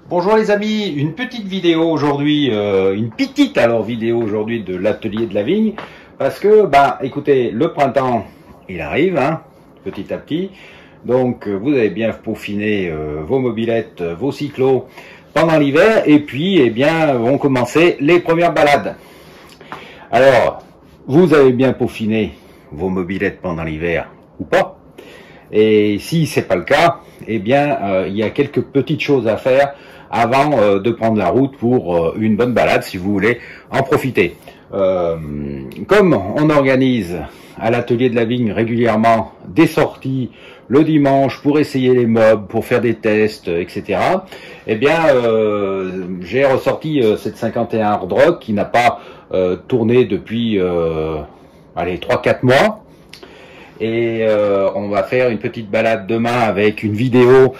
Bonjour les amis, une petite vidéo aujourd'hui, vidéo aujourd'hui de l'atelier de la vigne, parce que écoutez, le printemps il arrive, petit à petit, donc vous avez bien peaufiné vos mobylettes, vos cyclos pendant l'hiver, et puis vont commencer les premières balades. Alors, vous avez bien peaufiné vos mobylettes pendant l'hiver ou pas? Et si c'est pas le cas, il y a quelques petites choses à faire avant de prendre la route pour une bonne balade, si vous voulez en profiter. Comme on organise à l'atelier de la vigne régulièrement des sorties le dimanche pour essayer les meubles, pour faire des tests, etc. J'ai ressorti cette 51 Hard Rock qui n'a pas tourné depuis 3-4 mois. Et on va faire une petite balade demain avec une vidéo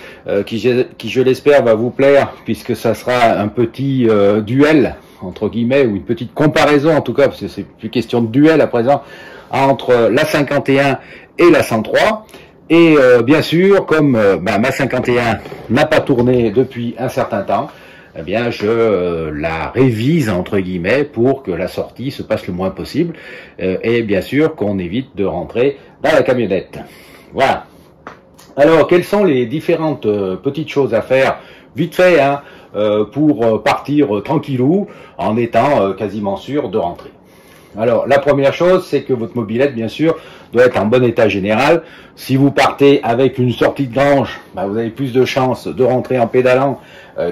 qui je l'espère va vous plaire, puisque ça sera un petit duel entre guillemets, ou une petite comparaison en tout cas, parce que c'est plus question de duel à présent, entre la 51 et la 103. Et bien sûr, comme ma 51 n'a pas tourné depuis un certain temps, je la révise entre guillemets pour que la sortie se passe le moins possible et bien sûr qu'on évite de rentrer dans la camionnette. Voilà. Alors, quelles sont les différentes petites choses à faire vite fait pour partir tranquillou en étant quasiment sûr de rentrer? Alors, la première chose, c'est que votre mobylette, bien sûr, doit être en bon état général. Si vous partez avec une sortie de grange, vous avez plus de chances de rentrer en pédalant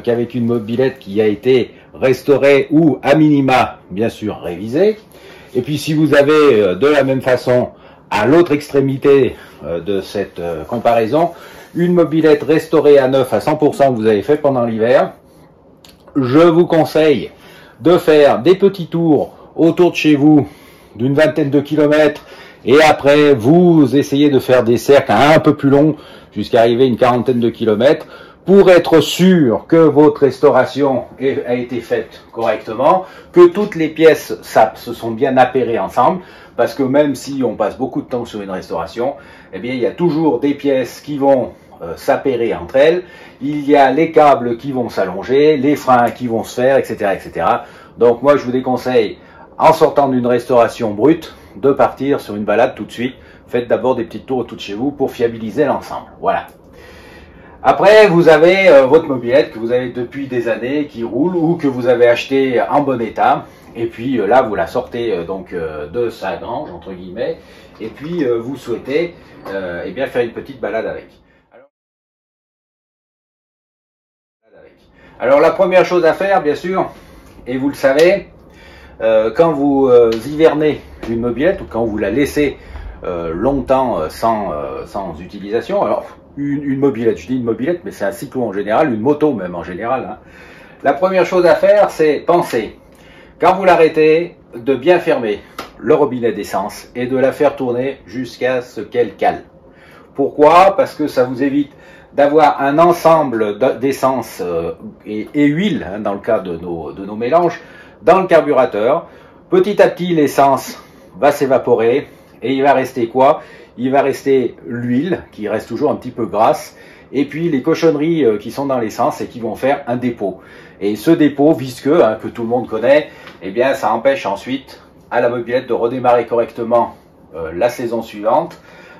qu'avec une mobylette qui a été restaurée ou, à minima, bien sûr, révisée. Et puis, si vous avez de la même façon, à l'autre extrémité de cette comparaison, une mobylette restaurée à neuf à 100% que vous avez fait pendant l'hiver, je vous conseille de faire des petits tours autour de chez vous d'une vingtaine de kilomètres, et après vous essayez de faire des cercles un peu plus longs jusqu'à arriver à une quarantaine de kilomètres pour être sûr que votre restauration a été faite correctement, que toutes les pièces se sont bien appairées ensemble, parce que même si on passe beaucoup de temps sur une restauration, il y a toujours des pièces qui vont s'appairer entre elles, il y a les câbles qui vont s'allonger, les freins qui vont se faire, etc., etc. Donc moi je vous déconseille, en sortant d'une restauration brute, de partir sur une balade tout de suite. Faites d'abord des petits tours autour de chez vous pour fiabiliser l'ensemble. Voilà. Après, vous avez votre mobylette que vous avez depuis des années, qui roule, ou que vous avez acheté en bon état. Et puis là, vous la sortez de sa grange, entre guillemets. Et puis, vous souhaitez faire une petite balade avec. Alors, la première chose à faire, bien sûr, et vous le savez, quand vous hivernez une mobylette, ou quand vous la laissez longtemps sans utilisation, alors une mobylette, je dis une mobylette, mais c'est un cyclo en général, une moto même en général, la première chose à faire, c'est penser, quand vous l'arrêtez, de bien fermer le robinet d'essence et de la faire tourner jusqu'à ce qu'elle cale. Pourquoi? Parce que ça vous évite d'avoir un ensemble d'essence et huile, dans le cas de nos mélanges, dans le carburateur. Petit à petit, l'essence va s'évaporer et il va rester quoi? Il va rester l'huile qui reste toujours un petit peu grasse, et puis les cochonneries qui sont dans l'essence et qui vont faire un dépôt. Et ce dépôt visqueux que tout le monde connaît, ça empêche ensuite à la mobylette de redémarrer correctement la saison suivante.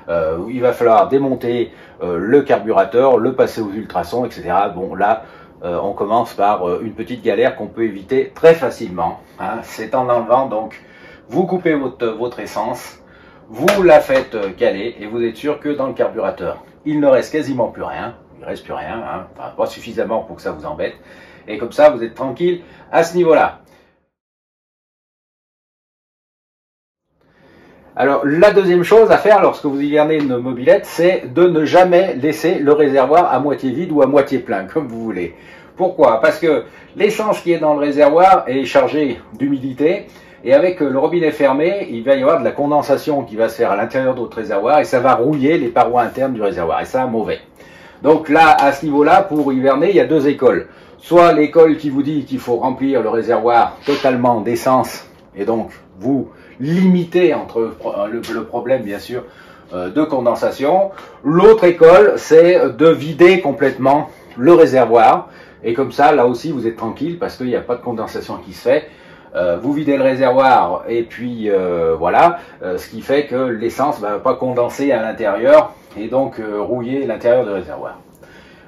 Où il va falloir démonter le carburateur, le passer aux ultrasons, etc. Bon, là, on commence par une petite galère qu'on peut éviter très facilement. C'est en enlevant, donc, vous coupez votre essence, vous la faites caler, et vous êtes sûr que dans le carburateur, il ne reste quasiment plus rien. Il ne reste plus rien, enfin, pas suffisamment pour que ça vous embête. Et comme ça, vous êtes tranquille à ce niveau-là. Alors, la deuxième chose à faire lorsque vous hivernez une mobylette, c'est de ne jamais laisser le réservoir à moitié vide ou à moitié plein, comme vous voulez. Pourquoi? Parce que l'essence qui est dans le réservoir est chargée d'humidité, et avec le robinet fermé, il va y avoir de la condensation qui va se faire à l'intérieur de votre réservoir, et ça va rouiller les parois internes du réservoir, et ça, mauvais. Donc là, à ce niveau-là, pour hiverner, il y a deux écoles. Soit l'école qui vous dit qu'il faut remplir le réservoir totalement d'essence, et donc vous limiter entre le problème, bien sûr, de condensation. L'autre école, c'est de vider complètement le réservoir Et comme ça, là aussi, vous êtes tranquille parce qu'il n'y a pas de condensation qui se fait. Vous videz le réservoir et puis voilà, ce qui fait que l'essence ne va pas condenser à l'intérieur et donc rouiller l'intérieur du réservoir.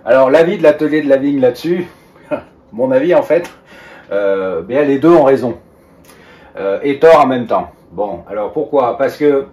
Alors l'avis de l'atelier de la vigne là-dessus, mon avis en fait, bien les deux ont raison et tort en même temps. Bon, alors pourquoi? Parce que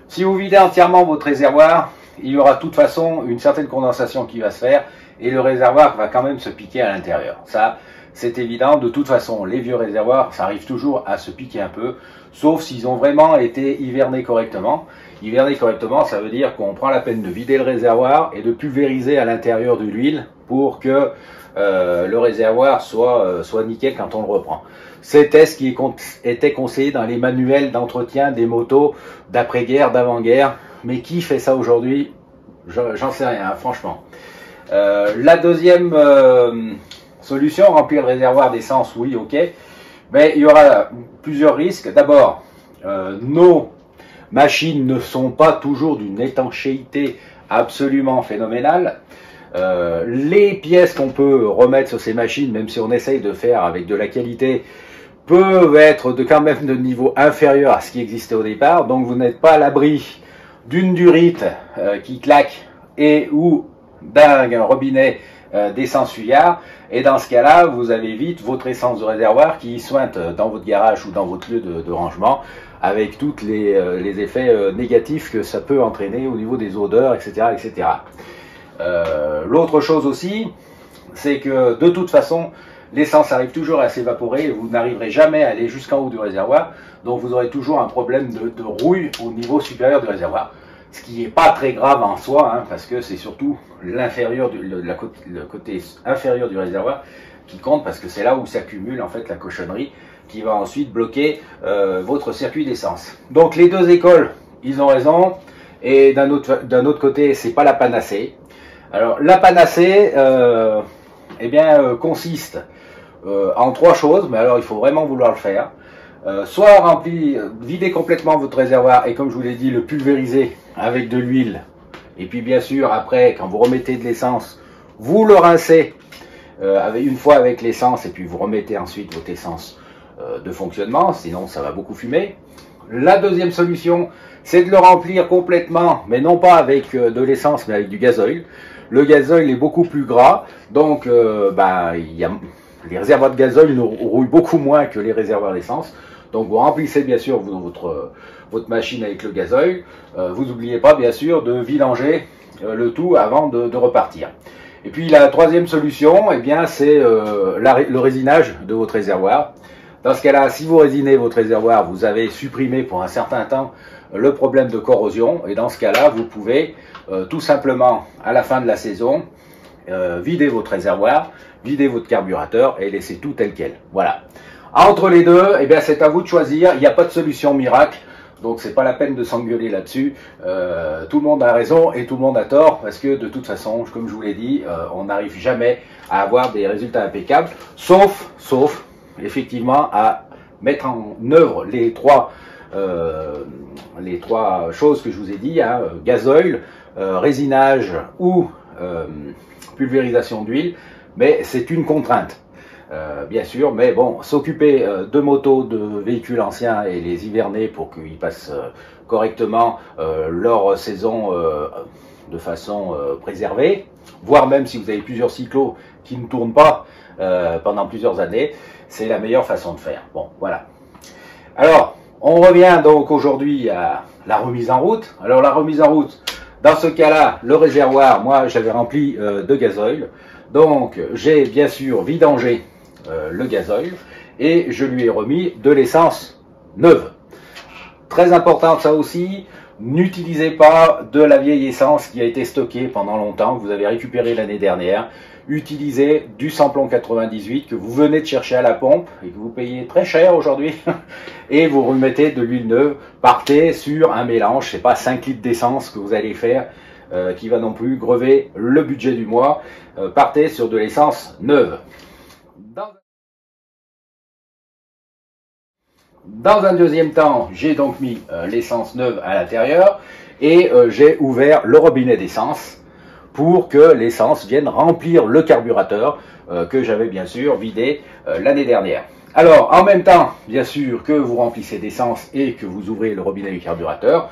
si vous videz entièrement votre réservoir, il y aura de toute façon une certaine condensation qui va se faire et le réservoir va quand même se piquer à l'intérieur. Ça, c'est évident. De toute façon, les vieux réservoirs, ça arrive toujours à se piquer un peu, sauf s'ils ont vraiment été hivernés correctement. Hiverner correctement, ça veut dire qu'on prend la peine de vider le réservoir et de pulvériser à l'intérieur de l'huile pour que le réservoir soit nickel quand on le reprend. C'était ce qui était conseillé dans les manuels d'entretien des motos d'après-guerre, d'avant-guerre. Mais qui fait ça aujourd'hui? J'en sais rien, franchement. La deuxième solution, remplir le réservoir d'essence, oui, ok. Mais il y aura plusieurs risques. D'abord, nos machines ne sont pas toujours d'une étanchéité absolument phénoménale. Les pièces qu'on peut remettre sur ces machines, même si on essaye de faire avec de la qualité, peuvent être quand même de niveau inférieur à ce qui existait au départ. Donc vous n'êtes pas à l'abri d'une durite qui claque et ou d'un robinet d'essence fuyard. Et dans ce cas-là, vous avez vite votre essence de réservoir qui sointe dans votre garage ou dans votre lieu de rangement, avec tous les effets négatifs que ça peut entraîner au niveau des odeurs, etc. etc. L'autre chose aussi, c'est que de toute façon, l'essence arrive toujours à s'évaporer et vous n'arriverez jamais à aller jusqu'en haut du réservoir. Donc vous aurez toujours un problème de rouille au niveau supérieur du réservoir. Ce qui n'est pas très grave en soi, hein, parce que c'est surtout l'inférieur, le côté inférieur du réservoir qui compte, parce que c'est là où s'accumule en fait la cochonnerie qui va ensuite bloquer votre circuit d'essence. Donc les deux écoles, ils ont raison, et d'un autre côté, c'est pas la panacée. Alors la panacée, eh bien, consiste en trois choses, mais alors il faut vraiment vouloir le faire. Soit vider complètement votre réservoir et comme je vous l'ai dit, le pulvériser avec de l'huile. Et puis bien sûr, après, quand vous remettez de l'essence, vous le rincez une fois avec l'essence et puis vous remettez ensuite votre essence de fonctionnement, sinon ça va beaucoup fumer. La deuxième solution, c'est de le remplir complètement, mais non pas avec de l'essence, mais avec du gazoil. Le gazoil est beaucoup plus gras, donc les réservoirs de gazoil rouillent beaucoup moins que les réservoirs d'essence. Donc vous remplissez bien sûr votre machine avec le gazoil. Vous n'oubliez pas bien sûr de vidanger le tout avant de repartir. Et puis la troisième solution, eh bien c'est le résinage de votre réservoir. Dans ce cas-là, si vous résinez votre réservoir, vous avez supprimé pour un certain temps le problème de corrosion. Et dans ce cas-là, vous pouvez tout simplement, à la fin de la saison, vider votre réservoir, vider votre carburateur et laisser tout tel quel. Voilà. Entre les deux, eh bien, c'est à vous de choisir. Il n'y a pas de solution miracle. Donc, c'est pas la peine de s'engueuler là-dessus. Tout le monde a raison et tout le monde a tort. Parce que, de toute façon, comme je vous l'ai dit, on n'arrive jamais à avoir des résultats impeccables. Sauf, effectivement, à mettre en œuvre les trois choses que je vous ai dit, hein, gazoil, résinage ou pulvérisation d'huile. Mais c'est une contrainte. Bien sûr, mais bon, s'occuper de motos, de véhicules anciens et les hiverner pour qu'ils passent correctement leur saison de façon préservée, voire même si vous avez plusieurs cyclos qui ne tournent pas pendant plusieurs années, c'est la meilleure façon de faire. Bon, voilà. Alors, on revient donc aujourd'hui à la remise en route. Alors, la remise en route, dans ce cas-là, le réservoir, moi, j'avais rempli de gazoil. Donc, j'ai bien sûr vidangé le gazoil et je lui ai remis de l'essence neuve. Très important ça aussi, n'utilisez pas de la vieille essence qui a été stockée pendant longtemps, que vous avez récupéré l'année dernière. Utilisez du samplon 98 que vous venez de chercher à la pompe et que vous payez très cher aujourd'hui et vous remettez de l'huile neuve. Partez sur un mélange, c'est pas 5 litres d'essence que vous allez faire qui va non plus grever le budget du mois. Partez sur de l'essence neuve. Dans un deuxième temps, j'ai donc mis l'essence neuve à l'intérieur et j'ai ouvert le robinet d'essence pour que l'essence vienne remplir le carburateur que j'avais bien sûr vidé l'année dernière. Alors, en même temps, bien sûr, que vous remplissez d'essence et que vous ouvrez le robinet du carburateur,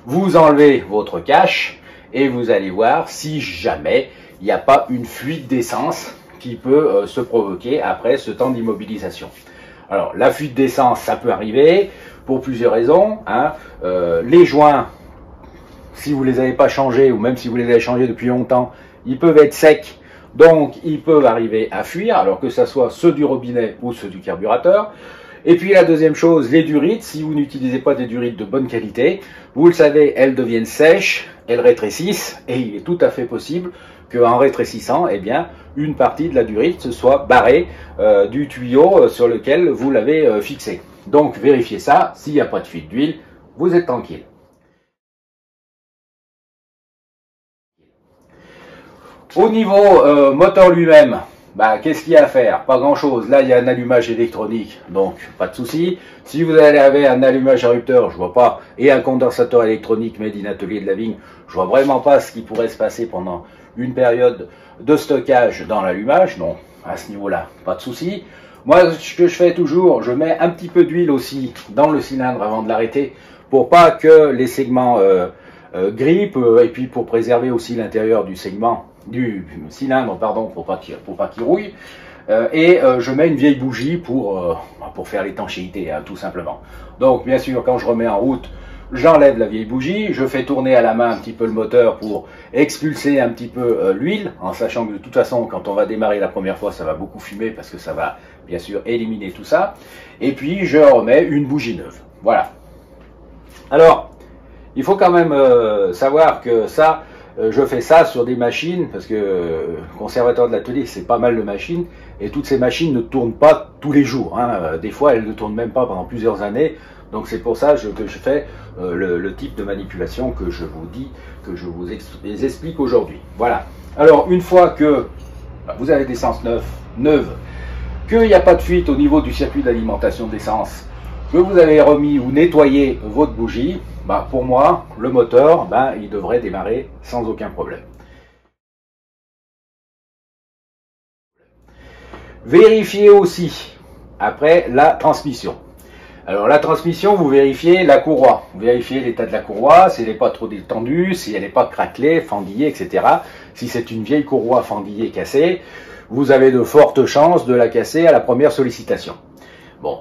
vous enlevez votre cache et vous allez voir si jamais il n'y a pas une fuite d'essence qui peut se provoquer après ce temps d'immobilisation. Alors, la fuite d'essence, ça peut arriver pour plusieurs raisons. Hein. Les joints, si vous ne les avez pas changés, ou même si vous les avez changés depuis longtemps, ils peuvent être secs, donc ils peuvent arriver à fuir, alors que ce soit ceux du robinet ou ceux du carburateur. Et puis la deuxième chose, les durites, si vous n'utilisez pas des durites de bonne qualité, vous le savez, elles deviennent sèches, elles rétrécissent, et il est tout à fait possible qu'en rétrécissant, eh bien, une partie de la durite se soit barrée du tuyau sur lequel vous l'avez fixé. Donc vérifiez ça, s'il n'y a pas de fuite d'huile, vous êtes tranquille. Au niveau moteur lui-même, bah, qu'est-ce qu'il y a à faire? Pas grand-chose. Là, il y a un allumage électronique, donc pas de souci. Si vous avez un allumage interrupteur, je vois pas, et un condensateur électronique made in atelier de la vigne, je vois vraiment pas ce qui pourrait se passer pendant une période de stockage dans l'allumage. Non, à ce niveau-là, pas de souci. Moi, ce que je fais toujours, je mets un petit peu d'huile aussi dans le cylindre avant de l'arrêter, pour pas que les segments grippent, et puis pour préserver aussi l'intérieur du segment, du cylindre, pardon, pour pas qu'il rouille. Je mets une vieille bougie pour faire l'étanchéité, hein, tout simplement. Donc, bien sûr, quand je remets en route, j'enlève la vieille bougie, je fais tourner à la main un petit peu le moteur pour expulser un petit peu l'huile, en sachant que de toute façon, quand on va démarrer la première fois, ça va beaucoup fumer parce que ça va, bien sûr, éliminer tout ça. Et puis, je remets une bougie neuve. Voilà. Alors, il faut quand même savoir que ça, je fais ça sur des machines, parce que conservateur de l'atelier, c'est pas mal de machines, et toutes ces machines ne tournent pas tous les jours. Hein. Des fois, elles ne tournent même pas pendant plusieurs années. Donc c'est pour ça que je fais le type de manipulation que je vous dis, que je vous explique aujourd'hui. Voilà. Alors, une fois que vous avez d'essence neuve, qu'il n'y a pas de fuite au niveau du circuit d'alimentation d'essence, que vous avez remis ou nettoyé votre bougie, bah pour moi, le moteur, il devrait démarrer sans aucun problème. Vérifiez aussi, après, la transmission. Alors la transmission, vous vérifiez la courroie. Vous vérifiez l'état de la courroie, si elle n'est pas trop détendue, si elle n'est pas craquelée, fendillée, etc. Si c'est une vieille courroie fendillée, cassée, vous avez de fortes chances de la casser à la première sollicitation. Bon,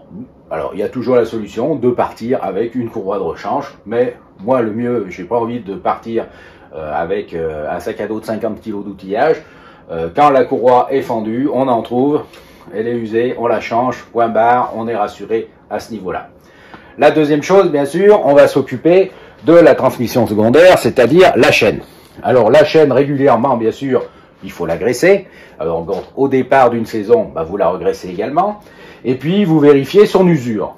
alors il y a toujours la solution de partir avec une courroie de rechange, mais moi le mieux, j'ai pas envie de partir avec un sac à dos de 50 kg d'outillage. Quand la courroie est fendue, on en trouve, elle est usée, on la change, point barre, on est rassuré à ce niveau-là. La deuxième chose, bien sûr, on va s'occuper de la transmission secondaire, c'est-à-dire la chaîne. Alors la chaîne, régulièrement, bien sûr, il faut la graisser. Alors donc, au départ d'une saison, vous la regraissez également. Et puis, vous vérifiez son usure.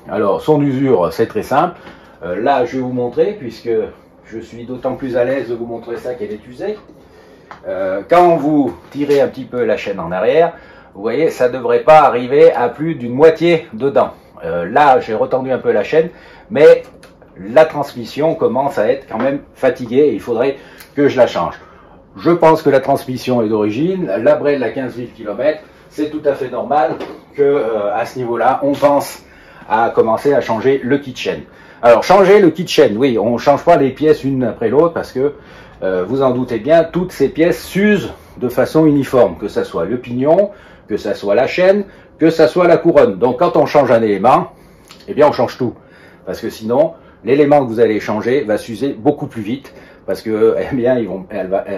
Alors, son usure, c'est très simple. Là, je vais vous montrer, puisque je suis d'autant plus à l'aise de vous montrer ça qu'elle est usée. Quand vous tirez un petit peu la chaîne en arrière, vous voyez, ça ne devrait pas arriver à plus d'une moitié dedans. Là, j'ai retendu un peu la chaîne, mais la transmission commence à être quand même fatiguée et il faudrait que je la change. Je pense que la transmission est d'origine. La Brel à 15 000 km, c'est tout à fait normal que à ce niveau-là, on pense à commencer à changer le kit chaîne. Alors, changer le kit chaîne, oui, on ne change pas les pièces une après l'autre parce que, vous en doutez bien, toutes ces pièces s'usent de façon uniforme, que ce soit le pignon, que ce soit la chaîne, que ce soit la couronne. Donc, quand on change un élément, eh bien, on change tout. Parce que sinon, l'élément que vous allez changer va s'user beaucoup plus vite parce que, eh bien,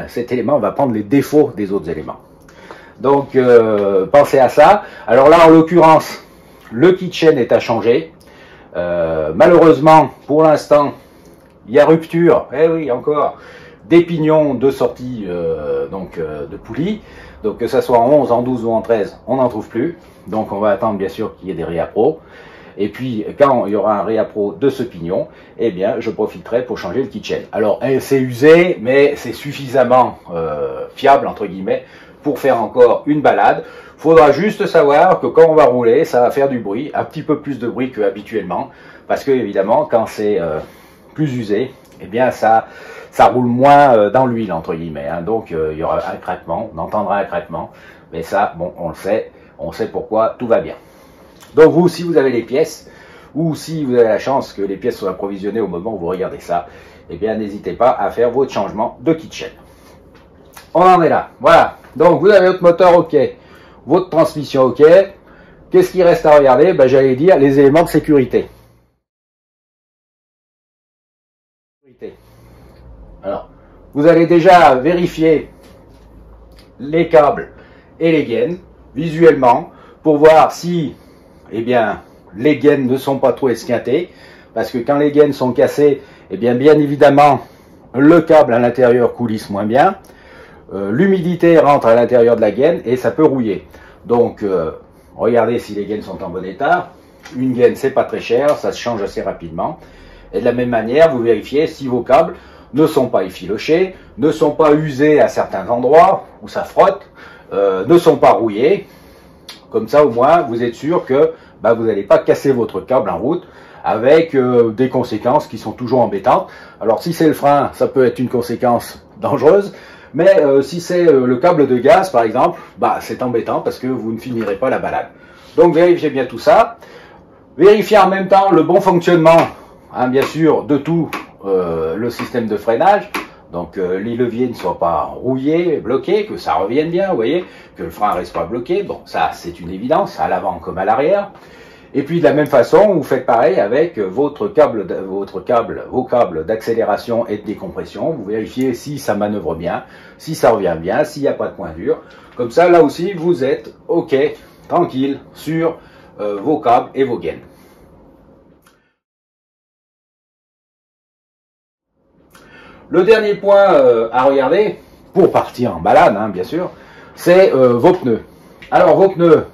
cet élément va prendre les défauts des autres éléments. Donc, pensez à ça. Alors là, en l'occurrence, le kit chaîne est à changer. Malheureusement, pour l'instant, il y a rupture, eh oui, encore, des pignons de sortie de poulie. Donc, que ça soit en 11, en 12 ou en 13, on n'en trouve plus. Donc, on va attendre, bien sûr, qu'il y ait des réappros. Et puis, quand il y aura un réappro de ce pignon, eh bien, je profiterai pour changer le kit chaîne. Alors, c'est usé, mais c'est suffisamment fiable, entre guillemets, pour faire encore une balade. Il faudra juste savoir que quand on va rouler, ça va faire du bruit, un petit peu plus de bruit qu'habituellement, parce que évidemment, quand c'est plus usé, eh bien ça roule moins dans l'huile entre guillemets, hein. Donc il y aura un craquement, on entendra un craquement, mais ça, bon, on sait pourquoi, tout va bien. Donc vous, si vous avez les pièces, ou si vous avez la chance que les pièces soient approvisionnées au moment où vous regardez ça, eh bien n'hésitez pas à faire votre changement de kitchen. On en est là, voilà. Donc vous avez votre moteur ok, votre transmission ok. Qu'est-ce qui reste à regarder? Ben, j'allais dire les éléments de sécurité. Alors, vous allez déjà vérifier les câbles et les gaines visuellement pour voir si, eh bien, les gaines ne sont pas trop esquintées, parce que quand les gaines sont cassées, eh bien évidemment, le câble à l'intérieur coulisse moins bien, l'humidité rentre à l'intérieur de la gaine et ça peut rouiller. Donc, regardez si les gaines sont en bon état. Une gaine, c'est pas très cher, ça se change assez rapidement. Et de la même manière, vous vérifiez si vos câbles ne sont pas effilochés, ne sont pas usés à certains endroits où ça frotte, ne sont pas rouillés. Comme ça, au moins, vous êtes sûr que vous n'allez pas casser votre câble en route avec des conséquences qui sont toujours embêtantes. Alors, si c'est le frein, ça peut être une conséquence dangereuse. Mais si c'est le câble de gaz, par exemple, c'est embêtant parce que vous ne finirez pas la balade. Donc, vérifiez bien tout ça. Vérifiez en même temps le bon fonctionnement, hein, bien sûr, de tout le système de freinage. Donc les leviers ne soient pas rouillés, bloqués, que ça revienne bien, vous voyez, que le frein ne reste pas bloqué. Bon, ça c'est une évidence, à l'avant comme à l'arrière. Et puis de la même façon, vous faites pareil avec vos câbles d'accélération et de décompression. Vous vérifiez si ça manœuvre bien, si ça revient bien, s'il n'y a pas de point dur. Comme ça, là aussi, vous êtes OK, tranquille sur vos câbles et vos gaines. Le dernier point à regarder, pour partir en balade, hein, bien sûr, c'est vos pneus. Alors, vos pneus,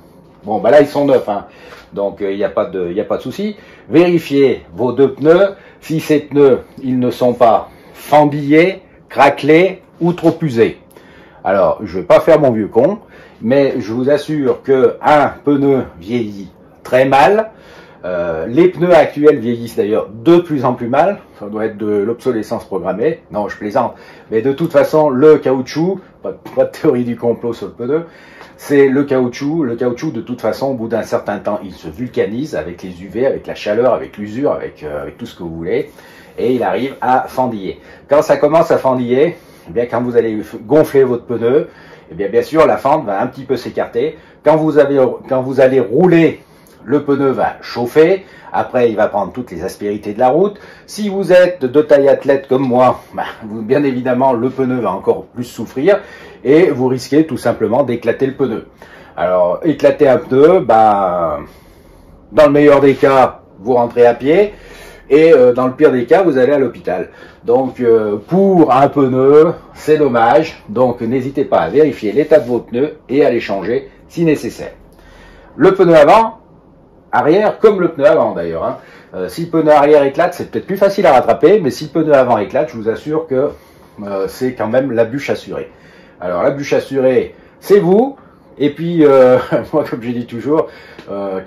bon, là, ils sont neufs, hein, donc il n'y a pas de souci. Vérifiez vos deux pneus, si ces pneus, ils ne sont pas fendillés, craquelés ou trop usés. Alors, je ne vais pas faire mon vieux con, mais je vous assure qu'un pneu vieillit très mal. Les pneus actuels vieillissent d'ailleurs de plus en plus mal, ça doit être de l'obsolescence programmée, non je plaisante, mais de toute façon le caoutchouc, pas de théorie du complot sur le pneu, c'est le caoutchouc de toute façon au bout d'un certain temps il se vulcanise avec les UV, avec la chaleur, avec l'usure, avec tout ce que vous voulez, et il arrive à fendiller. Quand ça commence à fendiller, eh bien quand vous allez gonfler votre pneu, eh bien sûr la fente va un petit peu s'écarter, quand vous allez rouler, le pneu va chauffer, après il va prendre toutes les aspérités de la route. Si vous êtes de taille athlète comme moi, bien évidemment le pneu va encore plus souffrir et vous risquez tout simplement d'éclater le pneu. Alors éclater un pneu, dans le meilleur des cas, vous rentrez à pied et dans le pire des cas, vous allez à l'hôpital. Donc pour un pneu, c'est dommage, donc n'hésitez pas à vérifier l'état de vos pneus et à les changer si nécessaire. Le pneu avant, arrière comme le pneu avant d'ailleurs, hein. Si le pneu arrière éclate, c'est peut-être plus facile à rattraper, mais si le pneu avant éclate, je vous assure que c'est quand même la bûche assurée. Alors la bûche assurée, c'est vous, et puis moi comme je dis toujours,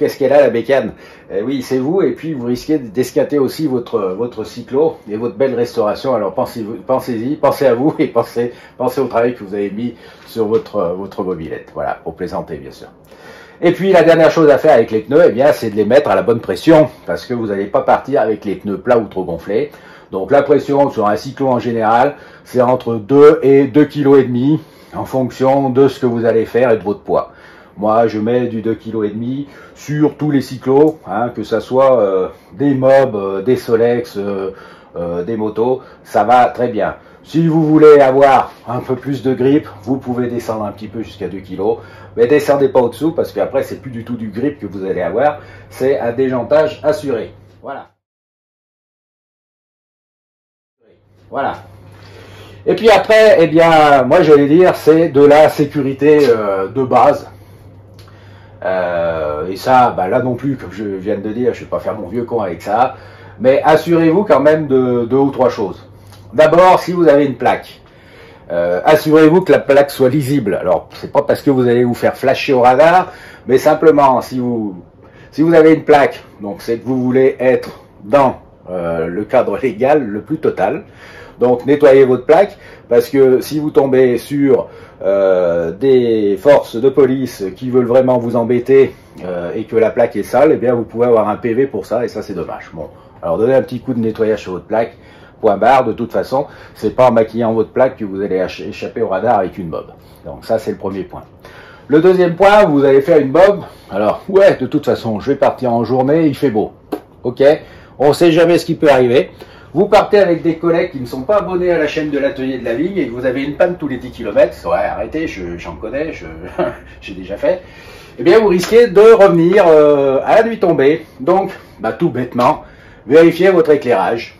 qu'est-ce qu'elle a la bécane? Oui, c'est vous, et puis vous risquez d'escater aussi votre cyclo et votre belle restauration. Alors pensez-y, pensez à vous et pensez au travail que vous avez mis sur votre mobilette. Voilà, pour plaisanter bien sûr. Et puis la dernière chose à faire avec les pneus, c'est de les mettre à la bonne pression, parce que vous n'allez pas partir avec les pneus plats ou trop gonflés. Donc la pression sur un cyclo en général, c'est entre 2 et 2,5 kg en fonction de ce que vous allez faire et de votre poids. Moi, je mets du 2,5 kg sur tous les cyclos, hein, que ça soit des mobs, des Solex, des motos, ça va très bien. Si vous voulez avoir un peu plus de grip, vous pouvez descendre un petit peu jusqu'à 2 kg, mais descendez pas au-dessous parce qu'après c'est plus du tout du grip que vous allez avoir, c'est un déjantage assuré. Voilà. Voilà. Et puis après, moi j'allais dire, c'est de la sécurité de base. Et ça, là non plus, comme je viens de dire, je ne vais pas faire mon vieux con avec ça, mais assurez-vous quand même de 2 ou 3 choses. D'abord, si vous avez une plaque, assurez-vous que la plaque soit lisible. Alors, c'est pas parce que vous allez vous faire flasher au radar, mais simplement, si vous avez une plaque, donc c'est que vous voulez être dans le cadre légal le plus total. Donc nettoyez votre plaque, parce que si vous tombez sur des forces de police qui veulent vraiment vous embêter et que la plaque est sale, eh bien vous pouvez avoir un PV pour ça, et ça c'est dommage. Bon, alors donnez un petit coup de nettoyage sur votre plaque, point barre. De toute façon, c'est pas en maquillant votre plaque que vous allez échapper au radar avec une bob. Donc ça c'est le premier point. Le deuxième point, vous allez faire une bob. Alors ouais, de toute façon, je vais partir en journée, il fait beau. Ok, on ne sait jamais ce qui peut arriver. Vous partez avec des collègues qui ne sont pas abonnés à la chaîne de l'atelier de la vigne et que vous avez une panne tous les 10 km, ouais, arrêtez, j'en connais, j'ai déjà fait. Eh bien, vous risquez de revenir à la nuit tombée. Donc, bah, tout bêtement, vérifiez votre éclairage,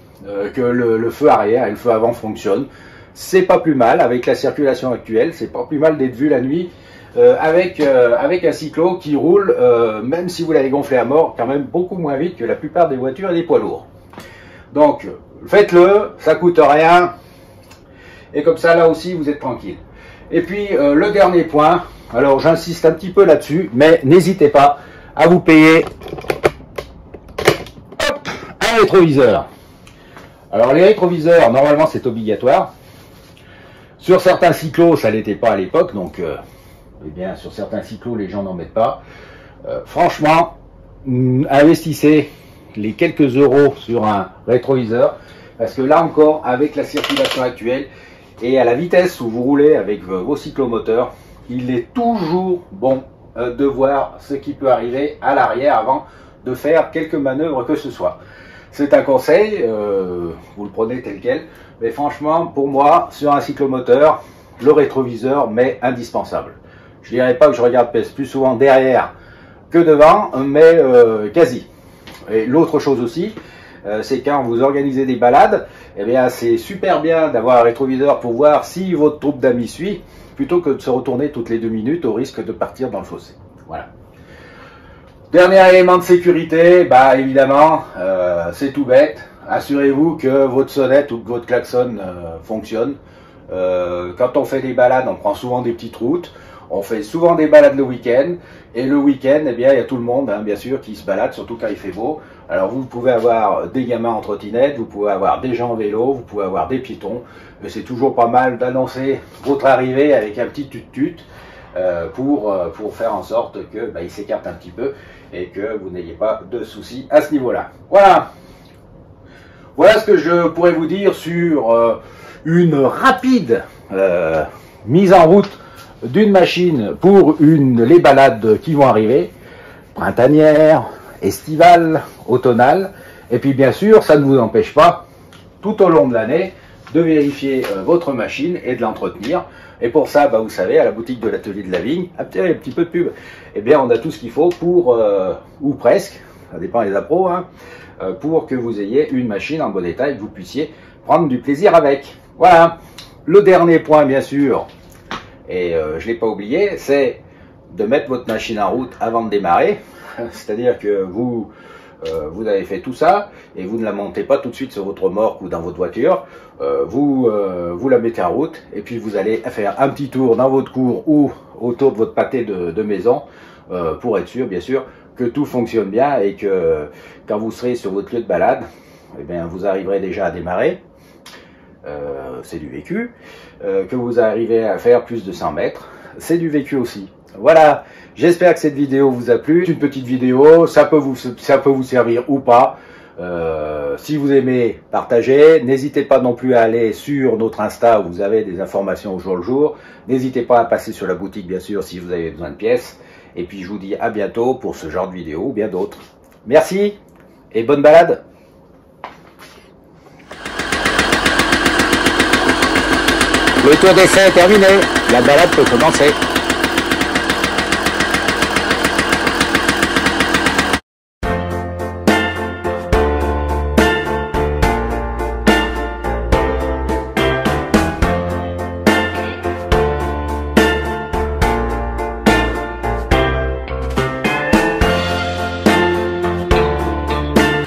que le feu arrière et le feu avant fonctionnent. C'est pas plus mal avec la circulation actuelle, c'est pas plus mal d'être vu la nuit avec un cyclo qui roule, même si vous l'avez gonflé à mort, quand même beaucoup moins vite que la plupart des voitures et des poids lourds. Donc, faites-le, ça coûte rien, et comme ça, là aussi, vous êtes tranquille. Et puis, le dernier point, alors j'insiste un petit peu là-dessus, mais n'hésitez pas à vous payer un rétroviseur. Alors, les rétroviseurs, normalement, c'est obligatoire. Sur certains cyclos, ça l'était pas à l'époque, donc, eh bien, sur certains cyclos, les gens n'en mettent pas. Franchement, investissez les quelques euros sur un rétroviseur, parce que là encore, avec la circulation actuelle et à la vitesse où vous roulez avec vos cyclomoteurs, il est toujours bon de voir ce qui peut arriver à l'arrière avant de faire quelques manœuvres que ce soit. C'est un conseil, vous le prenez tel quel, mais franchement, pour moi, sur un cyclomoteur, le rétroviseur m'est indispensable. Je dirais pas que je regarde plus souvent derrière que devant, mais quasi. Et l'autre chose aussi, c'est quand vous organisez des balades, eh bien c'est super bien d'avoir un rétroviseur pour voir si votre troupe d'amis suit, plutôt que de se retourner toutes les 2 minutes au risque de partir dans le fossé. Voilà. Dernier élément de sécurité, bah évidemment, c'est tout bête. Assurez-vous que votre sonnette ou que votre klaxon fonctionne. Quand on fait des balades, on prend souvent des petites routes. On fait souvent des balades le week-end, et le week-end, eh bien, il y a tout le monde, hein, bien sûr, qui se balade, surtout quand il fait beau. Alors, vous pouvez avoir des gamins en trottinette, vous pouvez avoir des gens en vélo, vous pouvez avoir des piétons, mais c'est toujours pas mal d'annoncer votre arrivée avec un petit tut-tut pour faire en sorte que bah, il s'écarte un petit peu et que vous n'ayez pas de soucis à ce niveau-là. Voilà. Voilà ce que je pourrais vous dire sur une rapide mise en route d'une machine pour les balades qui vont arriver, printanières, estivales, automnales, et puis bien sûr, ça ne vous empêche pas, tout au long de l'année, de vérifier votre machine et de l'entretenir. Et pour ça, bah, vous savez, à la boutique de l'atelier de la vigne, un petit peu de pub, eh bien on a tout ce qu'il faut pour, ou presque, ça dépend des appros, hein, pour que vous ayez une machine en bon état et que vous puissiez prendre du plaisir avec. Voilà. Le dernier point, bien sûr, et je ne l'ai pas oublié, c'est de mettre votre machine en route avant de démarrer. C'est-à-dire que vous avez fait tout ça et vous ne la montez pas tout de suite sur votre remorque ou dans votre voiture. Vous la mettez en route et puis vous allez faire un petit tour dans votre cour ou autour de votre pâté de maison pour être sûr, bien sûr, que tout fonctionne bien et que quand vous serez sur votre lieu de balade, eh bien, vous arriverez déjà à démarrer. C'est du vécu, que vous arrivez à faire plus de 100 mètres, c'est du vécu aussi. Voilà, j'espère que cette vidéo vous a plu. C'est une petite vidéo, ça peut vous servir ou pas. Si vous aimez, partagez. N'hésitez pas non plus à aller sur notre Insta où vous avez des informations au jour le jour. N'hésitez pas à passer sur la boutique, bien sûr, si vous avez besoin de pièces. Et puis je vous dis à bientôt pour ce genre de vidéo ou bien d'autres. Merci et bonne balade. Le tour d'essai est terminé, la balade peut commencer.